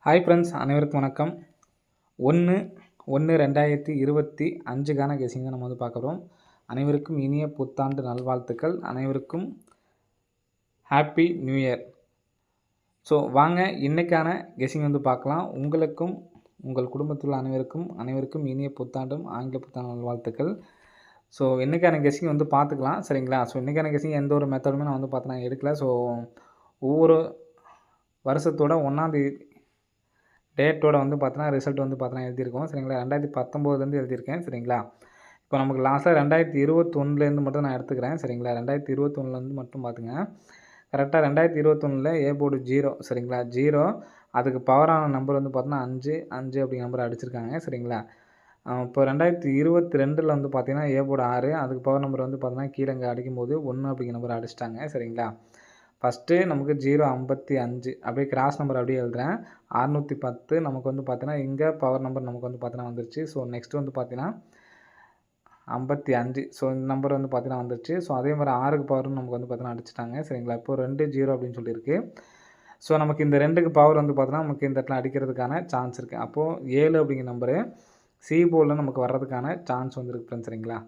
Hi friends, அனைவருக்கும் வணக்கம். 1/1/2025க்கான guessing தான் நம்ம பார்க்குறோம். அனைவருக்கும் இனிய புத்தாண்டு நல்வாழ்த்துக்கள். அனைவருக்கும் ஹாப்பி நியூ இயர். ஸோ வாங்க இன்றைக்கான கெஸிங் பார்க்கலாம். உங்களுக்கும் உங்கள் குடும்பத்தில் அனைவருக்கும் இனிய புத்தாண்டும் ஆங்கில புத்தாண்டு நல்வாழ்த்துக்கள். ஸோ இன்றைக்கான கெஸிங் பார்த்துக்கலாம், சரிங்களா? ஸோ இன்றைக்கான கெஸிங் எந்த ஒரு மெத்தடுமே நான் பார்த்தா எடுக்கல. ஸோ ஒவ்வொரு வருஷத்தோட 1ஆம் தேதி டேட்டோட பார்த்தீங்கன்னா ரிசல்ட் பார்த்தீங்கன்னா எழுதியிருக்கோம், சரிங்களா? 2019 எழுதியிருக்கேன், சரிங்களா? இப்போ நமக்கு லாஸ்ட்டாக 2021 மட்டும் நான் எடுத்துக்கிறேன், சரிங்களா? 2021 மட்டும் பார்த்துங்க. கரெக்டாக 2021 ஏ போர்டு 0, சரிங்களா? 0 அதுக்கு பவரான நம்பர் பார்த்தீங்கன்னா 5 அப்படிங்கிற நம்பர் அடிச்சிருக்காங்க, சரிங்களா? இப்போ 2022 பார்த்தீங்கன்னா ஏ போர்டு 6 அதுக்கு பவர் நம்பர் பார்த்தீங்கன்னா கீழே இங்கே அடிக்கும்போது 1 அப்படிங்கிற நம்பர் அடிச்சிட்டாங்க, சரிங்களா? ஃபஸ்ட்டு நமக்கு 055 அப்படியே கிராஸ் நம்பர் அப்படியே எழுதுகிறேன். 610 நமக்கு பார்த்தீங்கன்னா இங்கே பவர் நம்பர் நமக்கு பார்த்தீங்கன்னா வந்துருச்சு. ஸோ நெக்ஸ்ட் பார்த்தீங்கன்னா 55. ஸோ இந்த நம்பர் பார்த்தீங்கன்னா வந்துருச்சு. ஸோ அதே மாதிரி 6க்கு பவர்னு நமக்கு பார்த்தீங்கன்னா அடிச்சிட்டாங்க, சரிங்களா? இப்போ 2 0 அப்படின்னு சொல்லியிருக்கு. ஸோ நமக்கு இந்த 2க்கு பவர் பார்த்தீங்கன்னா நமக்கு இந்த இடத்துல அடிக்கிறதுக்கான சான்ஸ் இருக்குது. அப்போது 7 அப்படிங்கிற நம்பரு சி போர்டில் நமக்கு வர்றதுக்கான சான்ஸ் இருக்குது ஃப்ரெண்ட்ஸ், சரிங்களா?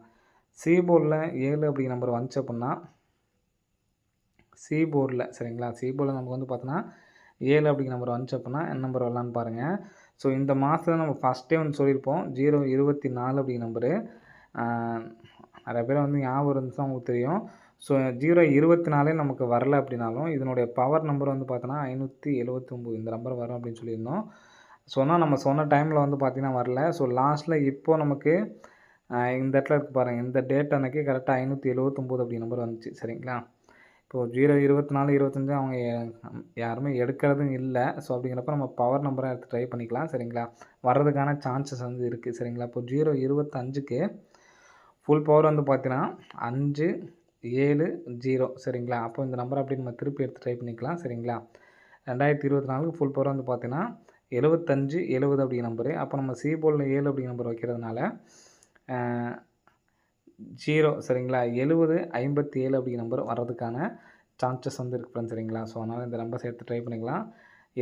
சி போர்டில் 7 அப்படிங்கிற நம்பர் வந்துச்சு அப்படின்னா சி போர்டில், சரிங்களா? சி போர்டில் நமக்கு பார்த்தோன்னா 7 அப்படிங்கிற நம்பர் வந்துச்சு அப்படின்னா என்ன நம்பர் வரலான்னு பாருங்கள். ஸோ இந்த மாதத்தில் நம்ம ஃபஸ்ட்டே சொல்லியிருப்போம் 024 அப்படிங்கிற நம்பரு. நிறைய பேர் ஞாபகம் இருந்துச்சுன்னா உங்களுக்கு தெரியும். ஸோ 024 நமக்கு வரல அப்படின்னாலும் இதனுடைய பவர் நம்பர் பார்த்தோன்னா 579 இந்த நம்பர் வரும் அப்படின்னு சொல்லியிருந்தோம். சொன்னால் நம்ம சொன்ன டைமில் பார்த்தீங்கன்னா வரல. ஸோ லாஸ்ட்டில் இப்போது நமக்கு இந்த இடத்துல இருக்குது பாருங்கள், இந்த டேட் அன்றைக்கி கரெக்டாக 579 அப்படிங்கிற நம்பர் வந்துச்சு, சரிங்களா? இப்போது 024 25 அவங்க யாருமே எடுக்கிறதும் இல்லை. ஸோ அப்படிங்கிறப்ப நம்ம பவர் நம்பரை எடுத்து ட்ரை பண்ணிக்கலாம், சரிங்களா? வர்றதுக்கான சான்சஸ் இருக்குது, சரிங்களா? இப்போ 025க்கு ஃபுல் பவர் பார்த்தீங்கன்னா 5 7 0, சரிங்களா? அப்போ இந்த நம்பரை அப்படி நம்ம திருப்பி எடுத்து ட்ரை பண்ணிக்கலாம், சரிங்களா? 2024க்கு ஃபுல் பவர் பார்த்தீங்கன்னா 75 70 அப்படிங்கிற நம்பரு. அப்போ நம்ம சி போர்டில் 7 அப்படிங்கிற நம்பர் வைக்கிறதுனால 0, சரிங்களா? 70 57 அப்படிங்கிற நம்பர் வர்றதுக்கான சான்சஸ் இருக்குது ஃப்ரெண்ட்ஸ், சரிங்களா? ஸோ அதனால் இந்த நம்பர்ஸ் எடுத்து ட்ரை பண்ணிக்கலாம்.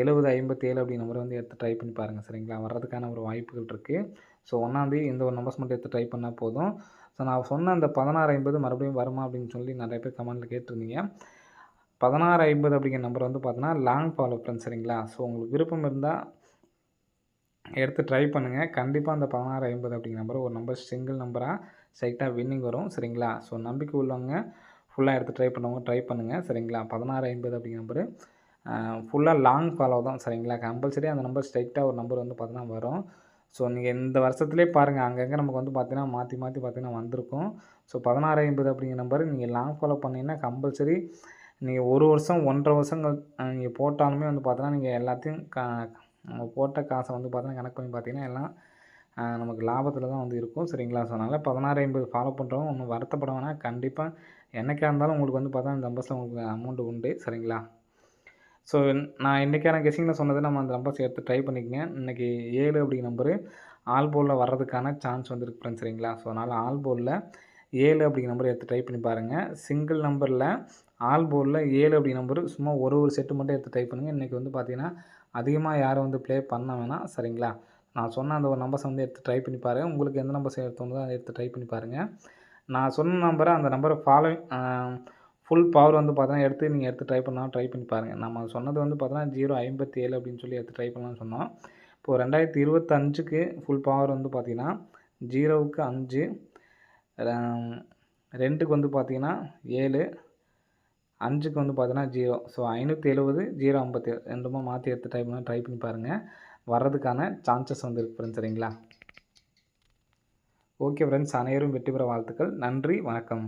70 57 அப்படிங்கிற நம்பர் எடுத்து ட்ரை பண்ணி பாருங்கள், சரிங்களா? வர்றதுக்கான ஒரு வாய்ப்புகள் இருக்குது. ஸோ 1ஆம் தேதி இந்த ஒரு நம்பர்ஸ் மட்டும் எடுத்து ட்ரை பண்ணால் போதும். ஸோ நான் சொன்ன அந்த 1650 மறுபடியும் வருமா அப்படின்னு சொல்லி நிறைய பேர் கமெண்ட்டில் கேட்டிருந்தீங்க. 1650 அப்படிங்கிற நம்பர் பார்த்தீங்கன்னா லாங் ஃபாலோ ஃப்ரெண்ட்ஸ், சரிங்களா? ஸோ உங்களுக்கு விருப்பம் இருந்தால் எடுத்து ட்ரை பண்ணுங்கள். கண்டிப்பாக அந்த 1650 அப்படிங்கிற நம்பர் ஒரு நம்பர் சிங்கிள் நம்பராக ஸ்ட்ரைட்டாக வின்னிங் வரும், சரிங்களா? ஸோ நம்பிக்கை உள்ளவங்க ஃபுல்லாக எடுத்து ட்ரை பண்ணவங்க ட்ரை பண்ணுங்கள், சரிங்களா? 1650 அப்படிங்கிற நம்பரு ஃபுல்லாக லாங் ஃபாலோ தான், சரிங்களா? கம்பல்சரி அந்த நம்பர் ஸ்ட்ரைட்டாக ஒரு நம்பர் பார்த்தீங்கன்னா வரும். ஸோ நீங்கள் இந்த வருஷத்துலேயே பாருங்கள், அங்கங்கே நமக்கு பார்த்தீங்கன்னா மாற்றி பார்த்தீங்கன்னா வந்திருக்கும். ஸோ 1650 அப்படிங்கிற நம்பர் நீங்கள் லாங் ஃபாலோ பண்ணிங்கன்னா கம்பல்சரி நீங்கள் 1 வருஷம் 1.5 வருஷங்கள் நீங்கள் போட்டாலுமே பார்த்தீங்கன்னா நீங்கள் எல்லாத்தையும் நம்ம போட்ட காசை பார்த்தீங்கன்னா கணக்கு பண்ணி பார்த்தீங்கன்னா எல்லாம் நமக்கு லாபத்தில் தான் இருக்கும், சரிங்களா? ஸோ அதனால் 1650 ஃபாலோ பண்ணுறவங்க ஒன்றும் வருத்தப்பட வேணாம். கண்டிப்பாக என்றைக்கா இருந்தாலும் உங்களுக்கு பார்த்தா இந்த நம்பர்ஸில் உங்களுக்கு அமௌண்ட்டு உண்டு, சரிங்களா? ஸோ நான் இன்றைக்கான கெஸிங்கில் சொன்னது நம்ம அந்த நம்பர்ஸ் எடுத்து ட்ரை பண்ணிக்கங்க. இன்றைக்கி 7 அப்படிங்கிற நம்பரு ஆல் போர்டில் வர்றதுக்கான சான்ஸ் இருக்குது ஃப்ரெண்ட்ஸ், சரிங்களா? ஸோ அதனால் ஆல் போர்டில் 7 அப்படிங்கிற நம்பர் எடுத்து ட்ரை பண்ணி பாருங்கள். சிங்கிள் நம்பரில் ஆல் போர்டில் 7 அப்படிங்கிற நம்பர் சும்மா ஒரு செட்டு மட்டும் எடுத்து ட்ரை பண்ணுங்கள். இன்றைக்கி பார்த்தீங்கன்னா அதிகமாக யாரும் ப்ளே பண்ண வேணாம், சரிங்களா? நான் சொன்ன அந்த ஒரு நம்பர்ஸை எடுத்து ட்ரை பண்ணி பாருங்கள். உங்களுக்கு எந்த நம்பர்ஸ் தோணுதோ அதை எடுத்து ட்ரை பண்ணி பாருங்கள். நான் சொன்ன நம்பரை அந்த நம்பரை ஃபாலோ ஃபுல் பவர் பார்த்தீங்கன்னா எடுத்து ட்ரை பண்ணாலும் ட்ரை பண்ணி பாருங்கள். நம்ம சொன்னது பார்த்தீங்கன்னா 057 அப்படின்னு சொல்லி எடுத்து ட்ரை பண்ணலாம்னு சொன்னோம். இப்போது 2025க்கு ஃபுல் பவர் பார்த்தீங்கன்னா 0க்கு 5, 2க்கு பார்த்தீங்கன்னா 7, 5க்கு பார்த்தீங்கன்னா 0. ஸோ 570 057 ரெண்டுமே மாற்றி எடுத்து ட்ரை பண்ணி பாருங்கள். வர்றதுக்கான சான்சஸ் இருக்குது ஃப்ரெண்ட்ஸ், சரிங்களா? ஓகே ஃப்ரெண்ட்ஸ், அனைவரும் வெற்றி பெற வாழ்த்துக்கள். நன்றி, வணக்கம்.